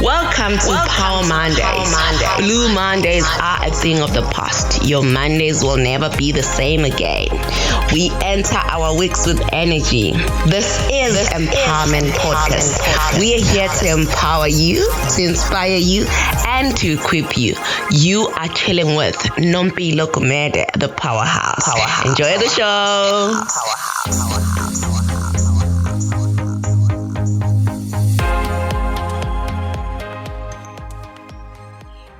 Welcome to Power Mondays. Blue Mondays are a thing of the past. Your Mondays will never be the same again. We enter our weeks with energy. This is Empowerment Podcast. We are here to empower you, to inspire you, and to equip you. You are chilling with Nompilo Gumede, the Powerhouse. Enjoy the show.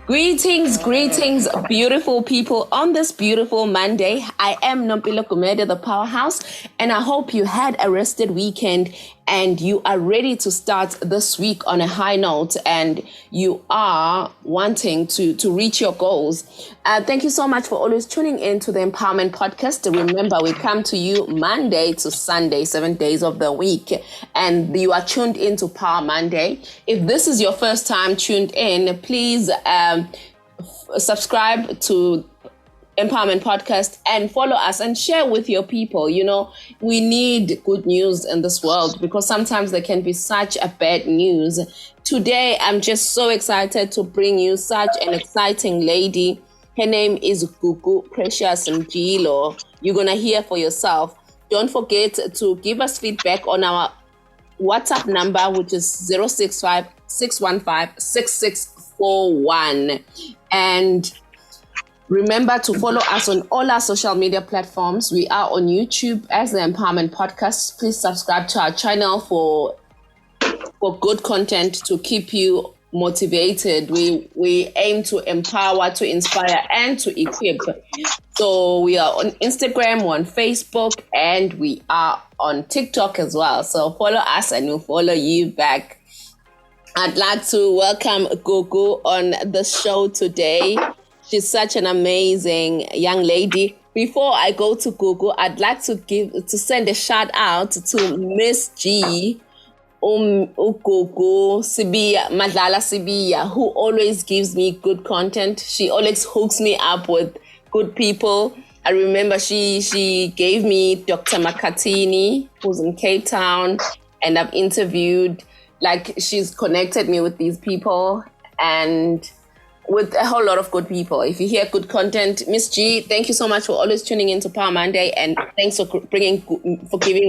Greetings, beautiful people. On this beautiful Monday, I am Nompilo Gumede, the Powerhouse, and I hope you had a rested weekend and you are ready to start this week on a high note and you are wanting to reach your goals. Thank you so much for always tuning in to the Empowerment Podcast. Remember, we come to you Monday to Sunday, 7 days of the week, and you are tuned into Power Monday. If this is your first time tuned in, please subscribe to Empowerment Podcast and follow us and share with your people. You know, we need good news in this world because sometimes there can be such a bad news. Today, I'm just so excited to bring you such an exciting lady. Her name is Gugu Precious Njilo. You're going to hear for yourself. Don't forget to give us feedback on our WhatsApp number, which is 065 615 6641. And remember to follow us on all our social media platforms. We are on YouTube as the Empowerment Podcast. Please subscribe to our channel for good content to keep you motivated. We aim to empower, to inspire, and to equip. So we are on Instagram, on Facebook, and we are on TikTok as well. So follow us and we'll follow you back. I'd like to welcome Gugu on the show today. She's such an amazing young lady. Before I go to Gugu, I'd like to send a shout out to Miss G, Gugu Sibiya, Madlala Sibiya, who always gives me good content. She always hooks me up with good people. I remember she gave me Dr. Makatini, who's in Cape Town, and I've interviewed, she's connected me with these people and with a whole lot of good people. If you hear good content, Miss G, thank you so much for always tuning into Power Monday, and thanks for giving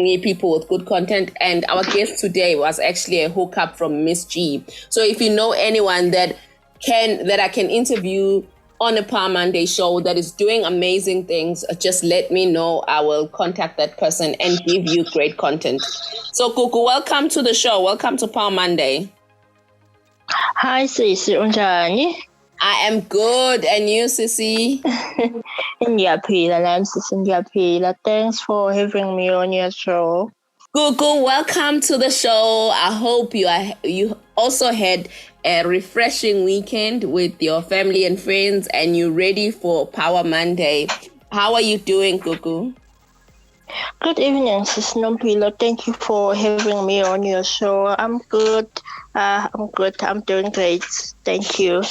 me people with good content. And our guest today was actually a hookup from Miss G. So if you know anyone that I can interview on a Power Monday show that is doing amazing things, just let me know. I will contact that person and give you great content. So Gugu, welcome to the show. Welcome to Power Monday. Hi, Sisi. Unjani? I am good. And you, Sisi? Ndiyaphila. Thanks for having me on your show. Gugu, welcome to the show. I hope you also had a refreshing weekend with your family and friends and you're ready for Power Monday. How are you doing, Gugu? Good evening, Sis Nompilo. Thank you for having me on your show. I'm good. I'm doing great. Thank you.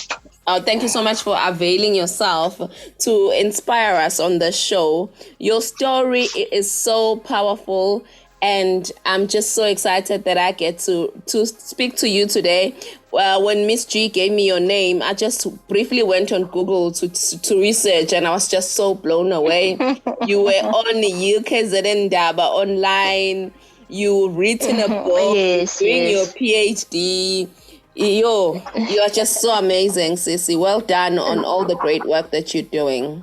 Thank you so much for availing yourself to inspire us on the show. Your story is so powerful, and I'm just so excited that I get to speak to you today. When Miss G gave me your name, I just briefly went on Google to research, and I was just so blown away. You were on UKZN Daba online. You've written a book, doing your PhD. You are just so amazing, Sissy. Well done on all the great work that you're doing.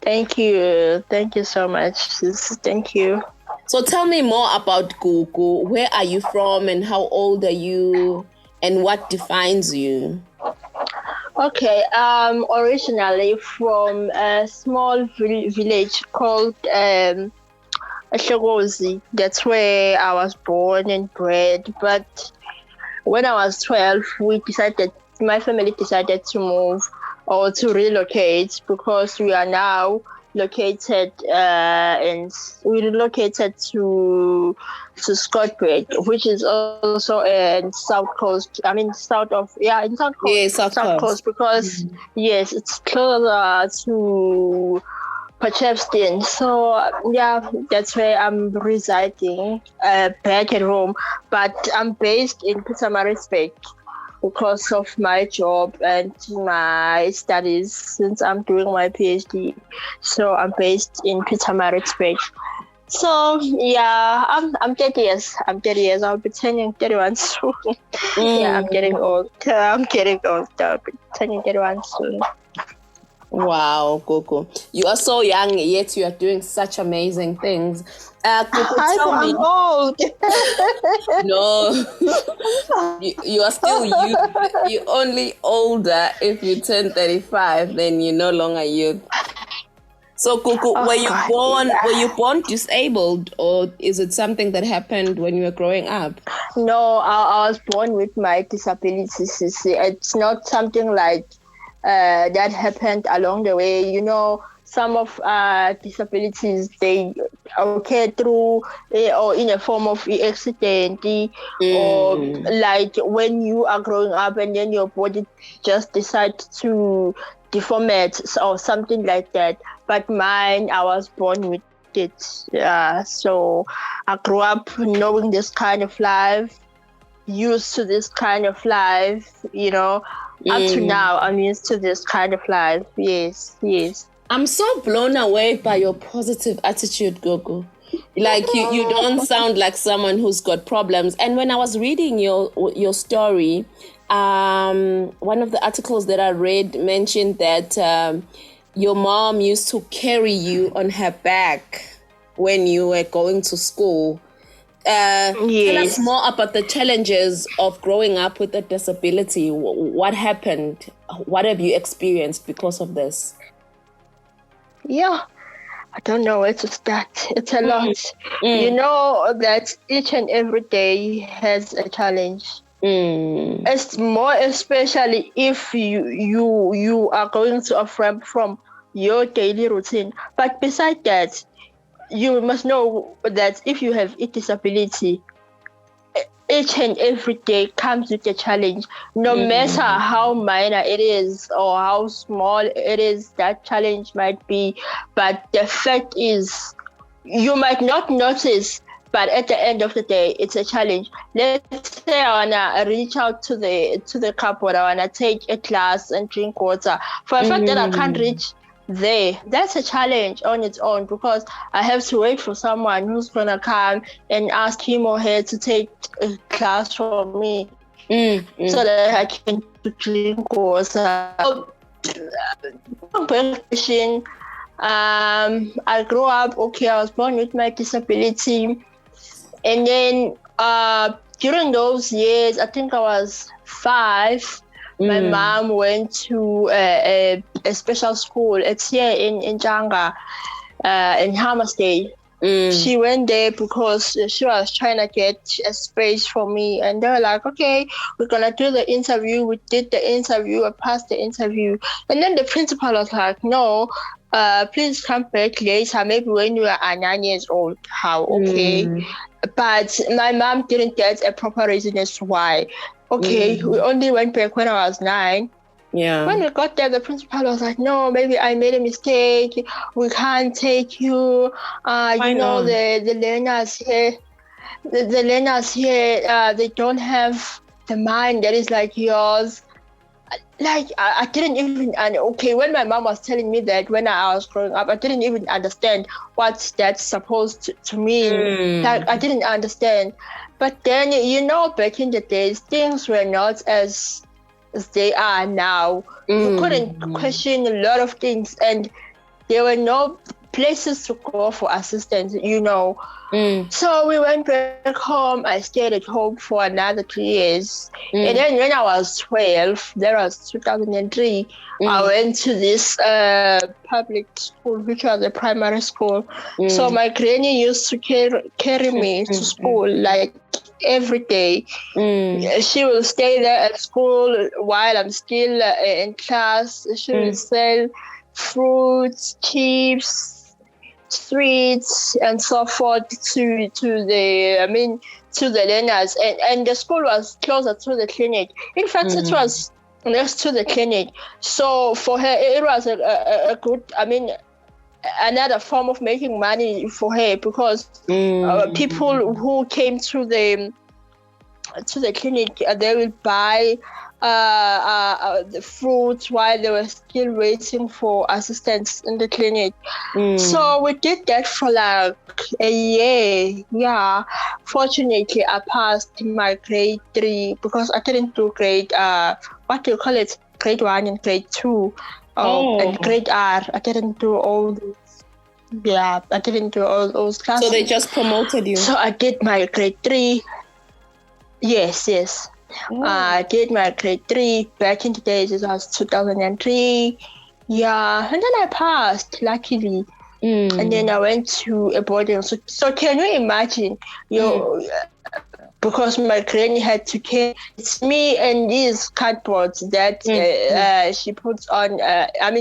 Thank you. Thank you so much, Sis. Thank you. So tell me more about Gugu. Where are you from and how old are you and what defines you? Okay, originally from a small village called Shogozi. That's where I was born and bred. But when I was 12, my family decided to move or to relocate because we are now located we relocated to Scotland, which is also in South Coast. I mean, South Coast. Yeah, South Coast because yes, it's closer to Potchefstroom. So yeah, that's where I'm residing back at home. But I'm based in Pietermaritzburg. because of my job and my studies since I'm doing my PhD. So I'm based in Pietermaritzburg. So yeah, I'm 30 years. I'm 30 years. I'll be turning 31 soon. Yeah, I'm getting old. I'll be turning 31 soon. Wow, Gugu. You are so young, yet you are doing such amazing things. Gugu, tell me. I'm old. No, you are still youth. You're only older if you turn 35, then you're no longer youth. So, Gugu, were you born disabled, or is it something that happened when you were growing up? No, I was born with my disabilities. It's not something like that happened along the way. You know, some of disabilities, they occur through or in a form of accident, or like when you are growing up and then your body just decides to deformate or something like that. But mine, I was born with it. So I grew up knowing this kind of life, used to this kind of life, you know. Up to now, I'm used to this kind of life. Yes. I'm so blown away by your positive attitude, Gugu. Like you don't sound like someone who's got problems. And when I was reading your story, one of the articles that I read mentioned that your mom used to carry you on her back when you were going to school. Yes. Tell us more about the challenges of growing up with a disability. What happened? What have you experienced because of this? Yeah, I don't know where to start. It's a lot. You know that each and every day has a challenge. It's more especially if you are going to a frame from your daily routine. But besides that, you must know that if you have a disability, each and every day comes with a challenge. No matter how minor it is or how small it is, that challenge might be. But the fact is, you might not notice, but at the end of the day, it's a challenge. Let's say I wanna reach out to the cupboard, I wanna take a glass and drink water. For a fact that I can't reach there, that's a challenge on its own, because I have to wait for someone who's gonna come and ask him or her to take a glass from me so that I can drink water. I grew up, I was born with my disability, and then during those years, I think I was 5. My mom went to a special school. It's here in Janga, in Hammersmith. She went there because she was trying to get a space for me. And they were like, okay, we're going to do the interview. We did the interview. I passed the interview. And then the principal was like, no, please come back later, maybe when you are 9 years old. How? Okay. But my mom didn't get a proper reason as to why. Okay, we only went back when I was 9. Yeah. When we got there, the principal was like, no, maybe I made a mistake. We can't take you. You know, the learners here, the learners here, they don't have the mind that is like yours. Like, I didn't even, and okay, when my mom was telling me that when I was growing up, I didn't even understand what that's supposed to mean. Like, I didn't understand. But then, you know, back in the days, things were not as they are now. You couldn't question a lot of things, and there were no places to go for assistance, you know. So we went back home. I stayed at home for another 3 years. And then when I was 12, that was 2003, I went to this public school, which was a primary school. So my granny used to carry me to school, like every day. She will stay there at school while I'm still in class. She will sell fruits, chips, sweets, and so forth to the learners. And the school was closer to the clinic. In fact, it was next to the clinic. So for her, it was a good, another form of making money for her, because people who came to the clinic, they will buy the fruits while they were still waiting for assistance in the clinic. So we did that for like a year. Yeah. Fortunately, I passed my grade 3 because I didn't do grade, what do you call it? Grade 1 and grade 2. And grade R. I didn't do all those. Yeah, I didn't do all those classes. So they just promoted you? So I did my grade 3. Yes. I did my grade 3 back in the days. It was 2003. Yeah, and then I passed, luckily. And then I went to a boarding. So can you imagine? Because my granny had to carry, it's me and these cardboards that she puts on.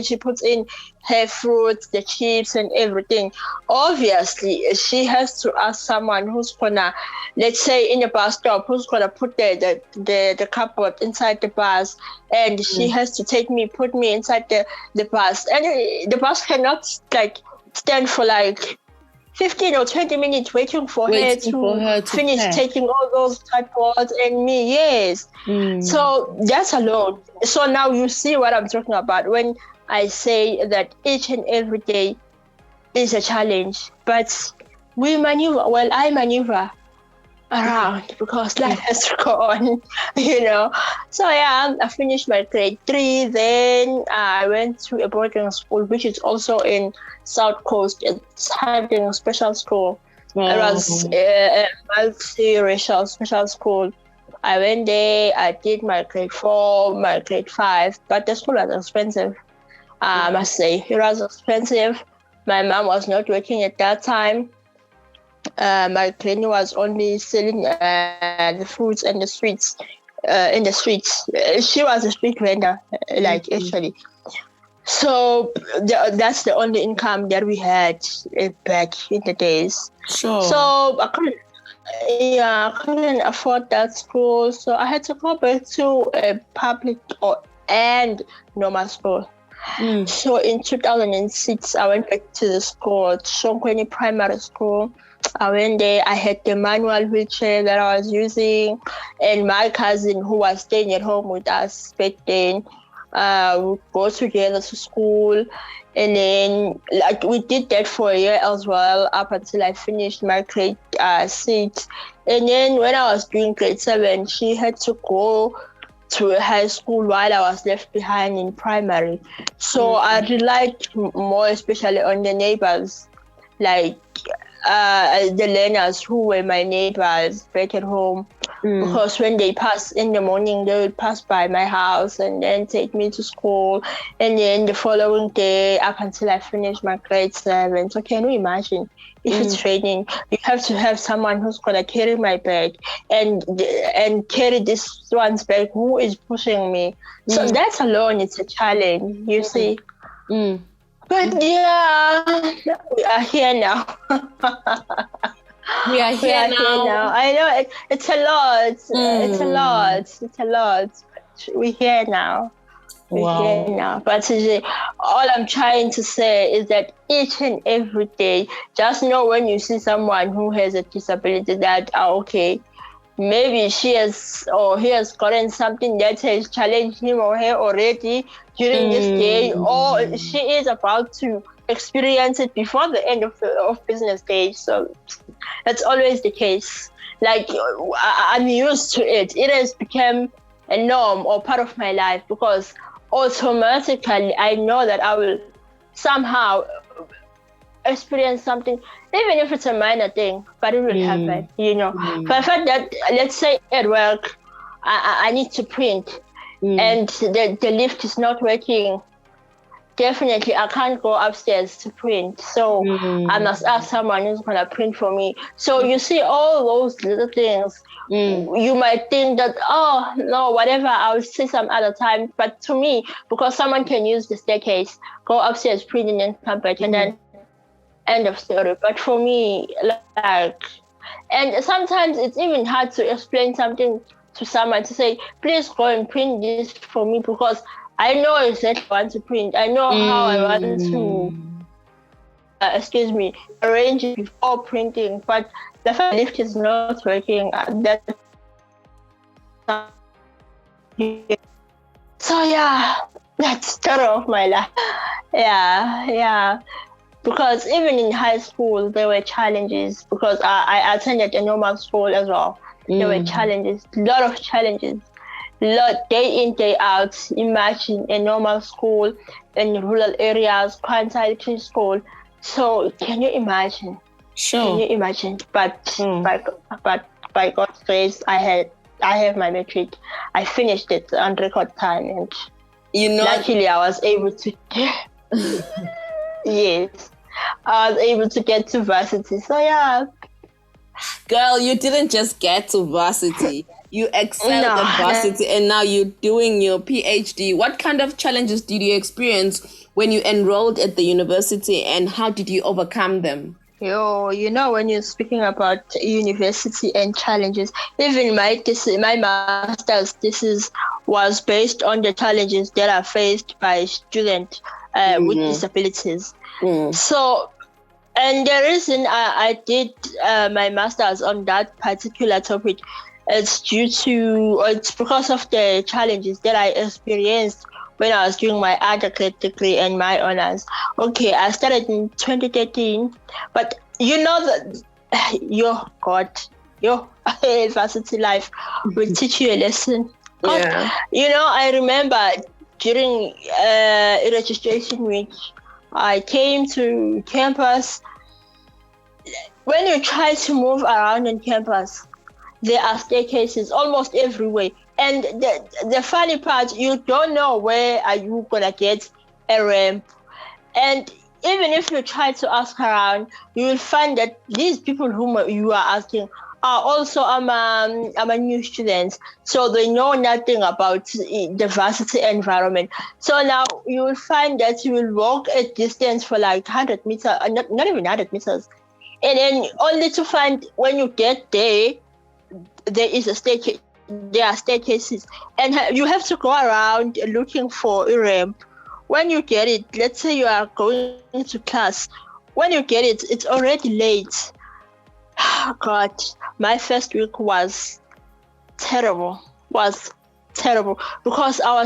She puts in her fruits, the chips, and everything. Obviously, she has to ask someone who's gonna, let's say in a bus stop, who's gonna put the cardboard inside the bus, and she has to put me inside the bus, and the bus cannot stand for 15 or 20 minutes waiting for her to finish taking all those cardboards and me. Yes. So that's alone. So now you see what I'm talking about when I say that each and every day is a challenge. But I maneuver around because life has to go on, So I finished my grade 3. Then I went to a boarding school, which is also in South Coast. It's having a special school. It was a multi-racial special school. I went there. I did my grade 4, my grade 5, but the school was expensive. I must say, it was expensive. My mom was not working at that time. My granny was only selling the fruits and the sweets in the streets. She was a street vendor, actually. So that's the only income that we had back in the days. Sure. So I couldn't afford that school. So I had to go back to a public and normal school. So in 2006, I went back to the school, Shonkweni Primary School. I went there. I had the manual wheelchair that I was using, and my cousin who was staying at home with us back then, we go together to school, and then we did that for a year as well up until I finished my grade 6. And then when I was doing grade 7, she had to go to a high school while I was left behind in primary. So I relied more especially on the neighbors, the learners who were my neighbors back at home, because when they pass in the morning, they would pass by my house and then take me to school, and then the following day up until I finished my grade 7. So can you imagine, if it's raining, you have to have someone who's gonna carry my bag and carry this one's bag who is pushing me. So that's alone, it's a challenge, you see. But yeah, we are here now. We are here now. I know it's a lot. It's a lot. We're here now. We're here now. But all I'm trying to say is that each and every day, just know when you see someone who has a disability that, okay, maybe she has or he has gotten something that has challenged him or her already during this day, or she is about to experience it before the end of business day. So that's always the case. I'm used to it. It has become a norm or part of my life, because automatically I know that I will somehow experience something, even if it's a minor thing, but it will happen, But I fact that, let's say at work, I need to print and the lift is not working, definitely I can't go upstairs to print. So I must ask someone who's going to print for me. So you see all those little things. You might think that, oh, no, whatever, I'll see some other time. But to me, because someone can use the staircase, go upstairs, print, and then come back, and then end of story. But for me, and sometimes it's even hard to explain something to someone, to say, please go and print this for me, because I know exactly what I want to print. I know how I want to, arrange it before printing. But the lift is not working. So yeah, that's the story of my life. Yeah. Because even in high school, there were challenges because I attended a normal school as well. There were challenges, a lot of challenges, lot day in, day out. Imagine a normal school in rural areas, quantity school. So can you imagine? Can Sure. you imagine? But by God's grace, I have my metric. I finished it on record time, and luckily I was able to. Yes, I was able to get to varsity. So yeah. Girl, you didn't just get to varsity. You excelled No. at varsity and now you're doing your PhD. What kind of challenges did you experience when you enrolled at the university and how did you overcome them? When you're speaking about university and challenges, even my master's thesis was based on the challenges that are faced by students with disabilities. So, and the reason I did my master's on that particular topic it's because of the challenges that I experienced when I was doing my undergrad degree and my honors. Okay, I started in 2013, but you know that your varsity life will teach you a lesson. God, Yeah. I remember during registration week, I came to campus. When you try to move around on campus, there are staircases almost everywhere. And the funny part, you don't know where are you gonna get a ramp. And even if you try to ask around, you will find that these people whom you are asking are also new students, so they know nothing about the varsity environment. So now you will find that you will walk a distance for like 100 meters, not even 100 meters, and then only to find when you get there, there is a staircase. There are staircases, and you have to go around looking for a ramp. When you get it, let's say you are going to class. When you get it, it's already late. God, my first week was terrible. Was terrible because I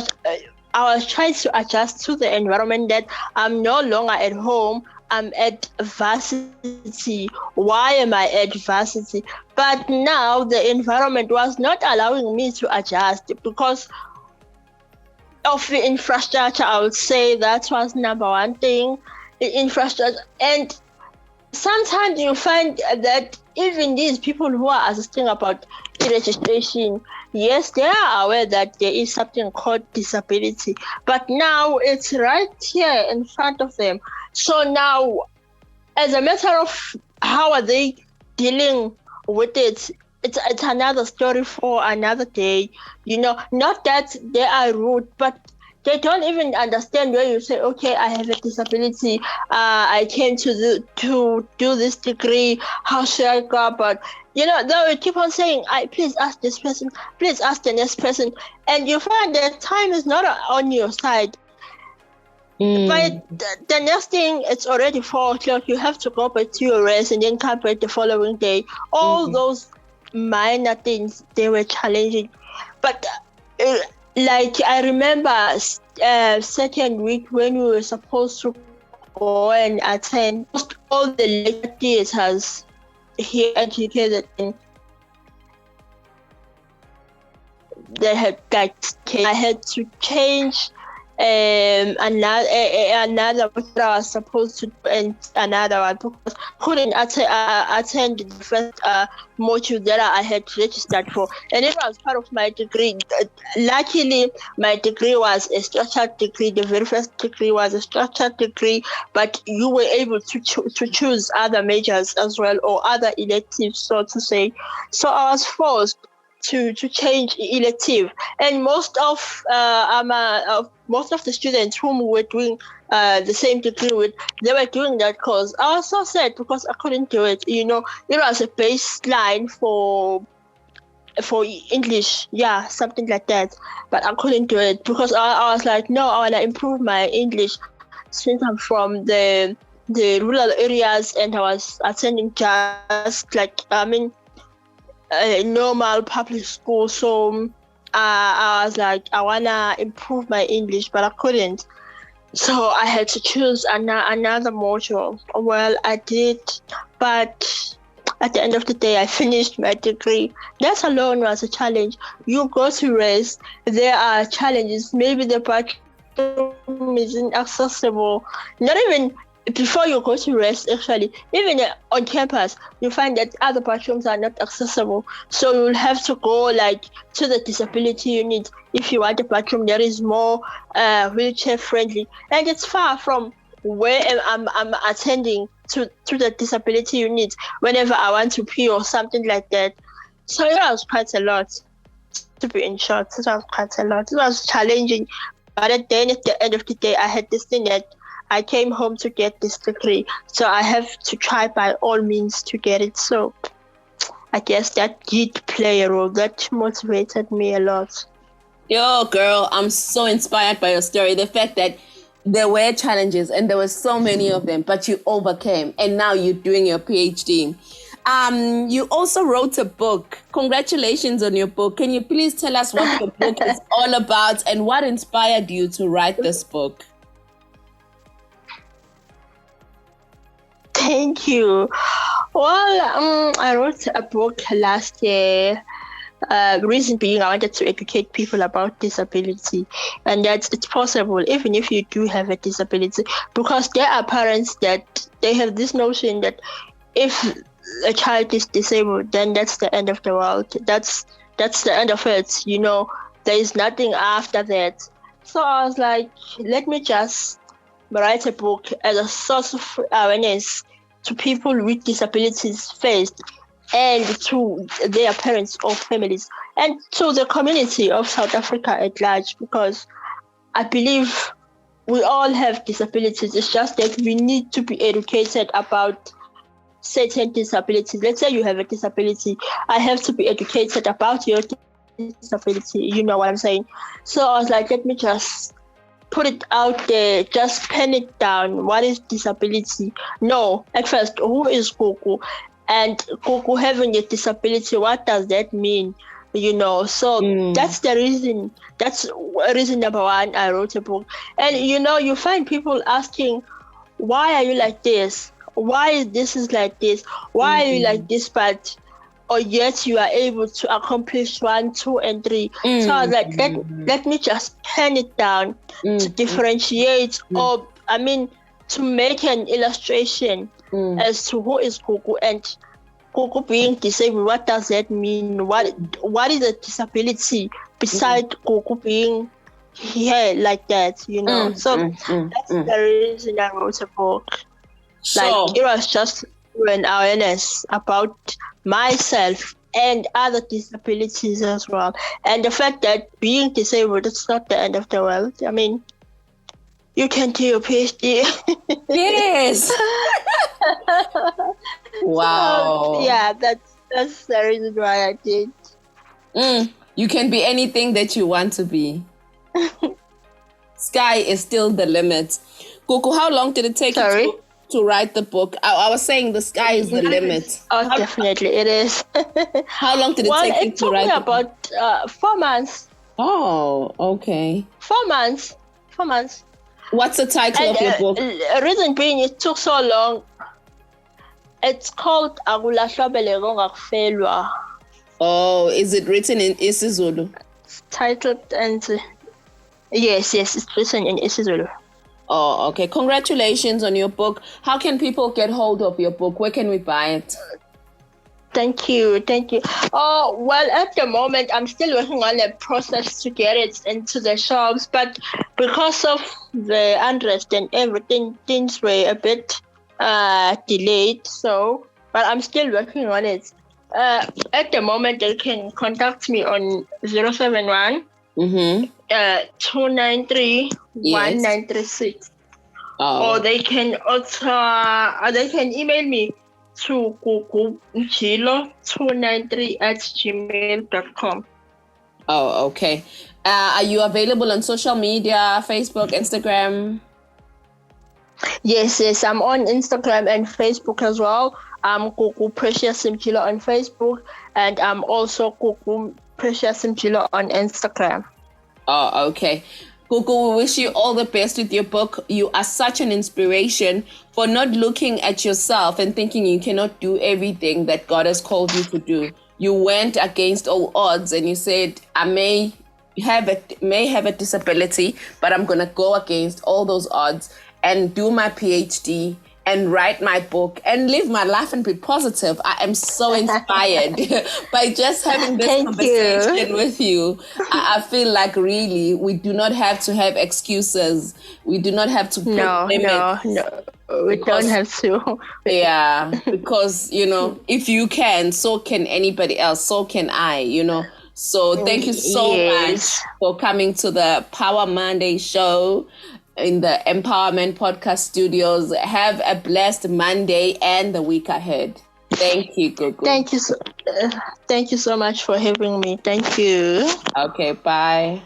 was trying to adjust to the environment that I'm no longer at home. I'm at varsity. Why am I at varsity? But now the environment was not allowing me to adjust because of the infrastructure. I would say that was number one thing, the infrastructure. And sometimes you find that even these people who are assisting about registration, yes, they are aware that there is something called disability, but now it's right here in front of them. So now, as a matter of how are they dealing with it, it's another story for another day. Not that they are rude, but they don't even understand where you say, okay, I have a disability. I came to do this degree. How should I go about? They will keep on saying, please ask this person, please ask the next person. And you find that time is not on your side. But the next thing, it's already 4 o'clock. You have to go back to your rest and then come back the following day. All those minor things, they were challenging. But like I remember second week when we were supposed to go and attend all the lecture theaters here educated in, they had I had to change another what I was supposed to do and another one because I couldn't attend the first module that I had registered for, and it was part of my degree. Luckily, my degree was a structured degree. The very first degree was a structured degree, but you were able to choose other majors as well or other electives, so to say. So I was forced to change elective, and most of the students whom we were doing the same degree with, they were doing that course. I was so sad because I couldn't do it. It was a baseline for English, yeah, something like that, but I couldn't do it because I was like, no, I want to improve my English since I'm from the rural areas and I was attending just like a normal public school. So I was like, I wanna improve my English, but I couldn't. So I had to choose another module. Well, I did, but at the end of the day, I finished my degree. That alone was a challenge. You go to rest, there are challenges. Maybe the bathroom isn't accessible. Not even before you go to rest, actually, even on campus, you find that other bathrooms are not accessible. So you'll have to go like to the disability unit if you want a bathroom that is more wheelchair friendly, and it's far from where I'm attending to the disability unit whenever I want to pee or something like that. So it was quite a lot, to be in short. It was quite a lot. It was challenging, but then at the end of the day, I had this thing that I came home to get this degree, so I have to try by all means to get it. So I guess that did play a role. That motivated me a lot. Yo, girl, I'm so inspired by your story. The fact that there were challenges and there were so many of them, but you overcame, and now you're doing your PhD. You also wrote a book. Congratulations on your book. Can you please tell us what your book is all about and what inspired you to write this book? Thank you. Well, I wrote a book last year. Reason being, I wanted to educate people about disability, and that it's possible even if you do have a disability, because there are parents that they have this notion that if a child is disabled, then that's the end of the world. That's the end of it. You know, there is nothing after that. So I was like, let me just write a book as a source of awareness to people with disabilities first, and to their parents or families, and to the community of South Africa at large, because I believe we all have disabilities. It's just that we need to be educated about certain disabilities. Let's say you have a disability, I have to be educated about your disability. You know what I'm saying? So I was like, let me just put it out there, just pen it down. What is disability? No, at first, who is Gugu? And Gugu having a disability, what does that mean? You know, so that's the reason. That's reason number one. I wrote a book, and you know, you find people asking, "Why are you like this? Why this is like this? Why are you like this?" But or yet you are able to accomplish 1, 2, and 3. So I was like, let me just pen it down to differentiate, or I mean, to make an illustration as to who is Gugu, and Gugu being disabled. What does that mean? What is a disability besides Gugu being here like that? You know. So that's the reason I wrote a book. Like, it was just an awareness about myself and other disabilities as well. And the fact that being disabled is not the end of the world. I mean, you can do your PhD. Yes. Wow. So, yeah, that's the reason why I did. You can be anything that you want to be. Sky is still the limit. Gugu, how long did it take you to write the book? I was saying the sky is the limit. Oh, definitely it is. How long did it take you to write the book? It took me about 4 months. Oh, okay. 4 months. 4 months. What's the title of your book? Reason being it took so long. It's called Agulahlobele Gongakufelwa. Oh, is it written in isiZulu? It's titled and yes, it's written in isiZulu. Oh, okay. Congratulations on your book. How can people get hold of your book? Where can we buy it? Thank you. Oh, well, at the moment, I'm still working on a process to get it into the shops, but because of the unrest and everything, things were a bit delayed. So, but I'm still working on it. At the moment, they can contact me on 071 293 1936. Or they can also email me to Gugu Njilo 293@gmail.com. Oh, okay. Are you available on social media, Facebook, Instagram? Yes, I'm on Instagram and Facebook as well. I'm Gugu Precious Njilo on Facebook, and I'm also Gugu Precious Njilo on Instagram. Oh, okay. Gugu, we wish you all the best with your book. You are such an inspiration for not looking at yourself and thinking you cannot do everything that God has called you to do. You went against all odds and you said, I may have a disability, but I'm going to go against all those odds and do my PhD and write my book and live my life and be positive. I am so inspired by just having this conversation with you. I feel like really we do not have to have excuses. We do not have to put limits. No. We don't have to. Yeah, because, if you can, so can anybody else. So can I, So thank you so much for coming to the Power Monday show in the Empowerment Podcast Studios. Have a blessed Monday and the week ahead. Thank you, Gugu. Thank you so much for having me. Thank you. Okay, bye.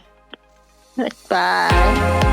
Bye.